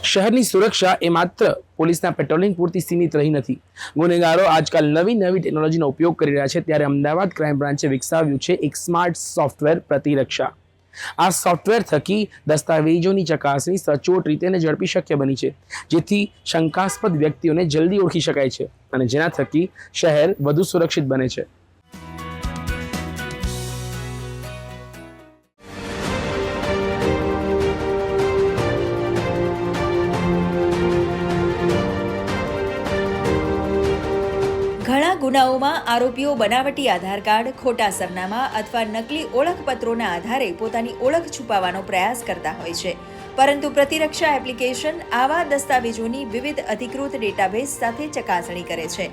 શહેરની સુરક્ષા એ માત્ર પોલીસના પેટ્રોલિંગ પૂરતી સીમિત રહી નથી. ગુનેગારો આજકાલ નવી ટેકનોલોજીનો ઉપયોગ કરી રહ્યા છે. ત્યારે અમદાવાદ ક્રાઇમ બ્રાન્ચે વિકસાવ્યું છે એક સ્માર્ટ સોફ્ટવેર પ્રતિરક્ષા. આ સોફ્ટવેર થકી દસ્તાવેજોની ચકાસણી સચોટ રીતે અને ઝડપી શક્ય બની છે, જેથી શંકાસ્પદ વ્યક્તિઓને જલ્દી ઓળખી શકાય છે અને જેના થકી શહેર વધુ સુરક્ષિત બને છે. ઘણા ગુનાઓમાં આરોપીઓ બનાવટી આધાર કાર્ડ, ખોટા સરનામા અથવા નકલી ઓળખપત્રોના આધારે પોતાની ઓળખ છુપાવવાનો પ્રયાસ કરતા હોય છે. પરંતુ પ્રતિરક્ષા એપ્લિકેશન આવા દસ્તાવેજોની વિવિધ અધિકૃત ડેટાબેઝ સાથે ચકાસણી કરે છે,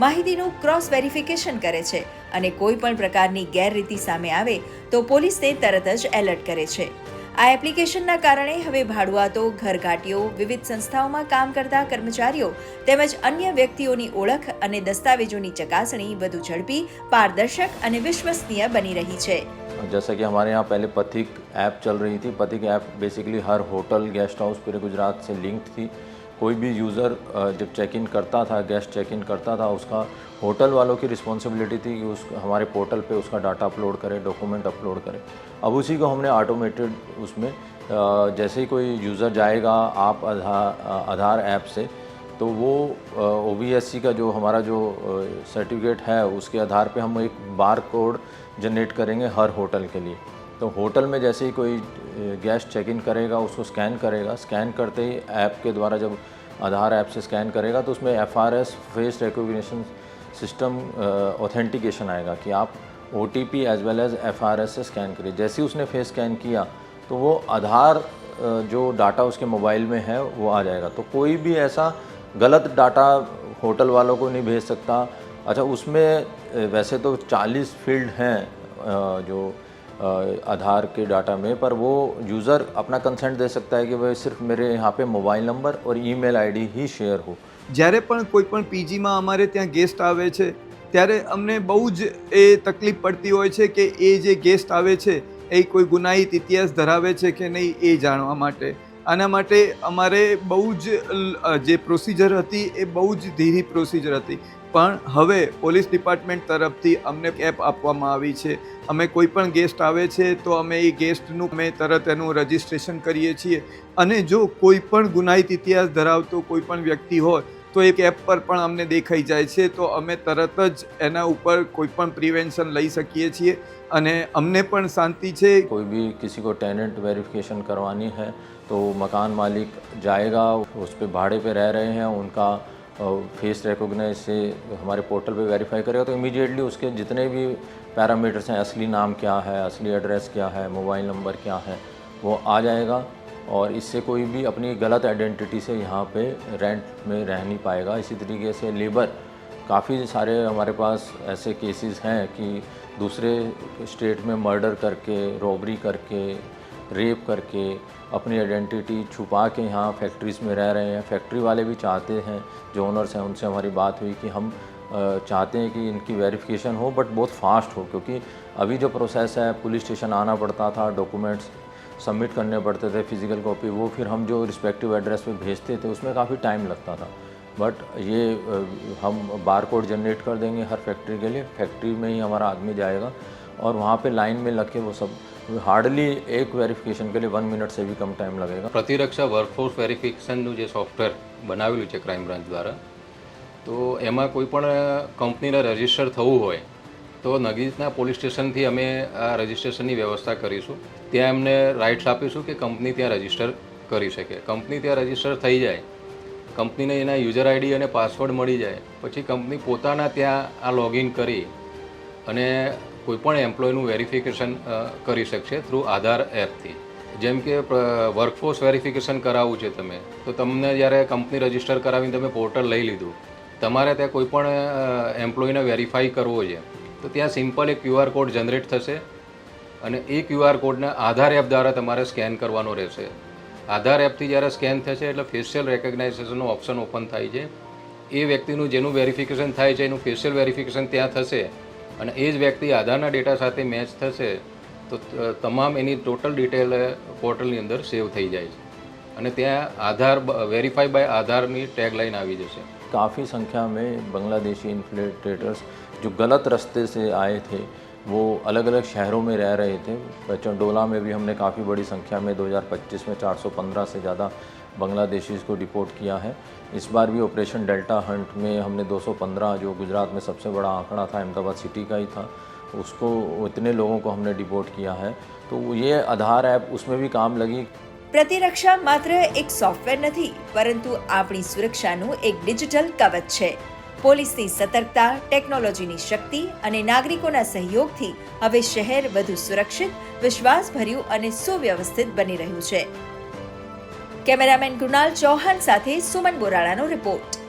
માહિતીનું ક્રોસ વેરિફિકેશન કરે છે અને કોઈ પણ પ્રકારની ગેરરીતિ સામે આવે તો પોલીસને તરત જ એલર્ટ કરે છે. આ એપ્લિકેશનના કારણે હવે ભાડુઆતો, ઘરઘાટીઓ, વિવિધ સંસ્થાઓમાં કામ કરતા કર્મચારીઓ તેમજ અન્ય વ્યક્તિઓની ઓળખ અને દસ્તાવેજોની ચકાસણી વધુ ઝડપી, પારદર્શક અને વિશ્વસનીય બની रही है. जैसा कि हमारे यहाँ पहले पथिक ऐप चल रही थी. पथिक ऐप बेसिकली हर होटल, गेस्ट हाउस पूरे गुजरात से लिंक्ड थी. कोई भी यूज़र जब चेक इन करता था, गेस्ट चेक इन करता था, उसका होटल वालों की रिस्पॉन्सिबिलिटी थी कि उस हमारे पोर्टल पे उसका डाटा अपलोड करे, डॉक्यूमेंट अपलोड करे. अब उसी को हमने ऑटोमेटेड उसमें जैसे ही कोई यूज़र जाएगा आप आधार ऐप से, तो वो OBSC का जो हमारा जो सर्टिफिकेट है उसके आधार पे हम एक बार कोड जनरेट करेंगे हर होटल के लिए. तो होटल में जैसे ही कोई गेस्ट चेक इन करेगा उसको स्कैन करेगा. स्कैन करते ही ऐप के द्वारा जब आधार ऐप से स्कैन करेगा तो उसमें FRS face recognition system authentication आएगा कि आप OTP as well as FRS से स्कैन करिए. जैसे ही उसने फेस स्कैन किया तो वो आधार जो डाटा उसके मोबाइल में है वो आ जाएगा. तो कोई भी ऐसा गलत डाटा होटल वालों को नहीं भेज सकता. अच्छा, उसमें वैसे तो 40 फील्ड हैं जो आधार के डाटा में, पर वो यूज़र अपना कंसेंट दे सकता है कि भाई सिर्फ मेरे यहाँ पे मोबाइल नंबर और ईमेल आईडी ही शेयर हो. જ્યારે પણ કોઈ પણ પીજીમાં અમારે ત્યાં ગેસ્ટ આવે છે ત્યારે અમને બહુ જ એ તકલીફ પડતી હોય છે કે એ જે ગેસ્ટ આવે છે એ કોઈ ગુનાહિત ઇતિહાસ ધરાવે છે કે નહીં એ જાણવા માટે. આના માટે અમારે બહુ જ જે પ્રોસિજર હતી એ બહુ જ ધીરી પ્રોસિજર હતી, પણ હવે પોલીસ ડિપાર્ટમેન્ટ તરફથી અમને એપ આપવામાં આવી છે. અમે કોઈ પણ ગેસ્ટ આવે છે તો અમે એ ગેસ્ટનું અમે તરત એનું રજિસ્ટ્રેશન કરીએ છીએ અને જો કોઈ પણ ગુનાહિત ઇતિહાસ ધરાવતો કોઈ પણ વ્યક્તિ હોય તો એક એપ પર પણ અમને દેખાઈ જાય છે, તો અમે તરત જ એના ઉપર કોઈ પણ પ્રિવેન્શન લઈ શકીએ છીએ અને અમને પણ શાંતિ છે. कोई भी किसी को टेनेंट वेरिफिकेशन करवानी है तो मकान मालिक जाएगा, उस पर भाड़े पे रह रहे हैं, उनका फेस रिकॉग्नाइज से हमारे पोर्टल पे वेरीफाई करेगा तो इमीडिएटली उसके जितने भी पैरामीटर्स हैं, असली नाम क्या है, असली एड्रेस क्या है, मोबाइल नंबर क्या है, वो आ जाएगा और इससे कोई भी अपनी गलत आइडेंटिटी से यहाँ पे रेंट में रह नहीं पाएगा. इसी तरीके से लेबर, काफ़ी सारे हमारे पास ऐसे केसेस हैं कि दूसरे स्टेट में मर्डर करके, रॉबरी करके, रेप करके अपनी आइडेंटिटी छुपा के यहाँ फैक्ट्रीज़ में रह रहे हैं. फैक्ट्री वाले भी चाहते हैं, जो ओनर्स हैं उनसे हमारी बात हुई कि हम चाहते हैं कि इनकी वेरिफिकेशन हो बट बहुत फास्ट हो, क्योंकि अभी जो प्रोसेस है पुलिस स्टेशन आना पड़ता था, डॉक्यूमेंट्स सबमिट करने पड़ते थे, फिज़िकल कॉपी, वो फिर हम जो रिस्पेक्टिव एड्रेस पे भेजते थे उसमें काफ़ी टाइम लगता था. बट ये हम बार कोड जनरेट कर देंगे हर फैक्ट्री के लिए. फैक्ट्री में ही हमारा आदमी जाएगा और वहाँ पे लाइन में लग के वो सब हार्डली एक वेरिफिकेशन के लिए 1 मिनट से भी कम टाइम लगेगा. પ્રતિરક્ષા વર્કફોર્સ વેરિફિકેશનનું જે સોફ્ટવેર બનાવેલું છે ક્રાઇમ બ્રાન્ચ દ્વારા, તો એમાં કોઈ પણ કંપનીને રજિસ્ટર થવું હોય તો નજીકના પોલીસ સ્ટેશનથી અમે આ રજિસ્ટ્રેશનની વ્યવસ્થા કરીશું. ત્યાં એમને રાઇટ્સ આપીશું કે કંપની ત્યાં રજિસ્ટર કરી શકે. કંપની ત્યાં રજિસ્ટર થઈ જાય, કંપનીને એના યુઝર આઈડી અને પાસવર્ડ મળી જાય પછી કંપની પોતાના ત્યાં આ લોગિન કરી અને કોઈપણ એમ્પ્લોયનું વેરિફિકેશન કરી શકશે થ્રુ આધાર એપથી. જેમ કે વર્કફોર્સ વેરિફિકેશન કરાવવું છે તમે, તો તમને જ્યારે કંપની રજિસ્ટર કરાવીને તમે પોર્ટલ લઈ લીધું, તમારે ત્યાં કોઈપણ એમ્પ્લોયને વેરીફાઈ કરવો છે તો ત્યાં સિમ્પલ એક QR કોડ જનરેટ થશે અને એ QR કોડને આધાર એપ દ્વારા તમારે સ્કેન કરવાનો રહેશે. આધાર એપથી જ્યારે સ્કેન થશે એટલે ફેશિયલ રેકગ્નાઇઝેશનનો ઓપ્શન ઓપન થાય છે. એ વ્યક્તિનું જેનું વેરિફિકેશન થાય છે એનું ફેશિયલ વેરિફિકેશન ત્યાં થશે અને એ જ વ્યક્તિ આધારના ડેટા સાથે મેચ થશે તો તમામ એની ટોટલ ડિટેલ પોર્ટલની અંદર સેવ થઈ જાય છે અને ત્યાં આધાર વેરીફાઈ બાય આધારની ટેગલાઇન આવી જશે. काफ़ी संख्या में बांग्लादेशी इन्फ्लेटेटर्स जो गलत रास्ते से आए थे वो अलग अलग शहरों में रह रहे थे. चंडोला में भी हमने काफ़ी बड़ी संख्या में 2025 में 415 से ज़्यादा बांग्लादेशीज़ को डिपोर्ट किया है. इस बार भी ऑपरेशन डेल्टा हंट में हमने 215 जो गुजरात में सबसे बड़ा आंकड़ा था अहमदाबाद सिटी का ही था उसको इतने लोगों को हमने डिपोर्ट किया है. तो ये आधार ऐप उसमें भी काम लगी. પ્રતિરક્ષા માત્ર એક સોફ્ટવેર નથી, પરંતુ આપણી સુરક્ષાનું એક ડિજિટલ કવચ છે. પોલીસની સતર્કતા, ટેકનોલોજીની શક્તિ અને નાગરિકોના સહયોગથી હવે શહેર વધુ સુરક્ષિત, વિશ્વાસભર્યું અને સુવ્યવસ્થિત બની રહ્યું છે. કેમેરામેન કૃણાલ ચૌહાણ સાથે સુમન બોરાળાનો રિપોર્ટ.